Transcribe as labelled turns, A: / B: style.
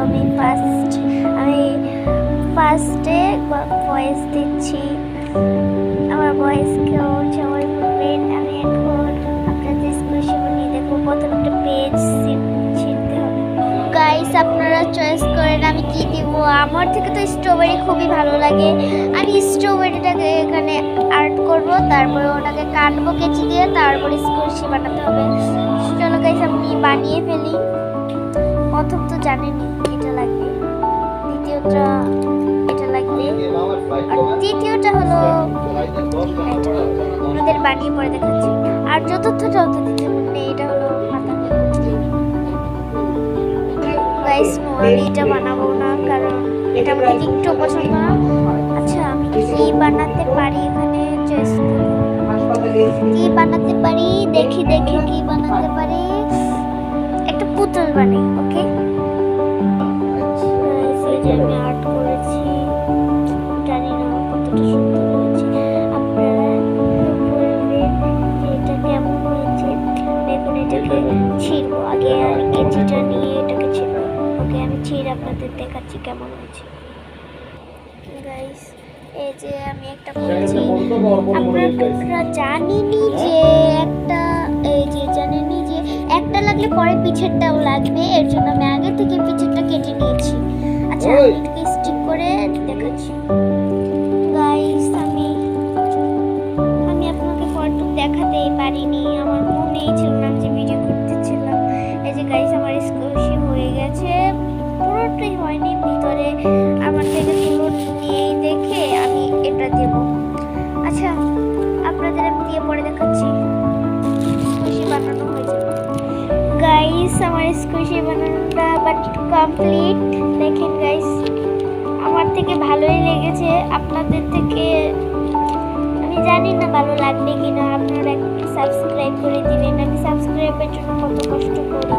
A: আমি ফার্স্টে ভয়েস দিচ্ছি। আমার ভয়েস কেমন সবাই বলবেন। আমি এখন আপনাদের স্কুল নিয়ে দেখবো। প্রথম একটা পেজ ছিঁড়তে হবে। গাইস আপনারা চয়েস করেন আমি কি দিব। আমার থেকে তো স্ট্রবেরি খুবই ভালো লাগে। আমি স্ট্রবেরিটাকে এখানে আর্ট করব, তারপরে ওটাকে কাটবো কেচি দিয়ে, তারপরে স্কুশি বানাতে হবে। চলো গাইস আমি বানিয়ে ফেলি। প্রথম তো জানেনই এটা লাগবে, দ্বিতীয়টা এটা লাগবে, আর তৃতীয়টা হলো আমাদের বানিয়ে পরে দেখাচ্ছি। আর চতুর্থটা হতে দিতে নেই, এটা হলো মাথা। গাইস নো, আমি এটা বানাবো না, কারণ এটা আমার একটু পছন্দ না। আচ্ছা আমি কি বানাতে পারি এখানে চয়েস কি বানাতে পারি, দেখি কি বানাতে পারি। একটা পুতুল বানাই। ওকে আমি আর্ট করেছি, জানি না কতটা সুন্দর হয়েছে। আপনারা বলবেন যে এটা কেমন হয়েছে। দেখুন এটাকে ছিঁড়বো আগে, আর কেচিটা নিয়ে এটাকে ছিঁড়বো। ওকে আমি ছিঁড়ে আপনাদের দেখাচ্ছি কেমন হয়েছে। গাইস এই যে আমি একটা করেছি। আপনারা জানেনই যে একটা লাগলে পরে পিছেরটাও লাগবে, এর জন্য আমি আগে থেকে পিছেরটা কেটে নিয়েছি। আচ্ছা আমি এটাকে স্টিক করে দেখাচ্ছি। গাইস আমি আপনাকে ফটো দেখাতেই পারিনি, আমার মনেই ছিল না যে ভিডিও করতেছিলাম। এই যে গাইস আমার স্কুশি হয়ে গেছে, পুরোটাই হয়নি, ভিতরে আমার থেকে তুলো নিয়েই দেখে আমি এটা দেব। আচ্ছা আপনাদের আমি দিয়ে পরে দেখাচ্ছি। স্কুশি বানানো হয়েছে গাইস, আমার স্কুশি বানানোটা বাট কমপ্লিট। দেখেন গাইস আমার থেকে ভালোই লেগেছে, আপনাদের থেকে আমি জানি না ভালো লাগবে কিনা। আপনারা একটু সাবস্ক্রাইব করে দিবেন, আমি সাবস্ক্রাইবের জন্য কত কষ্ট করি।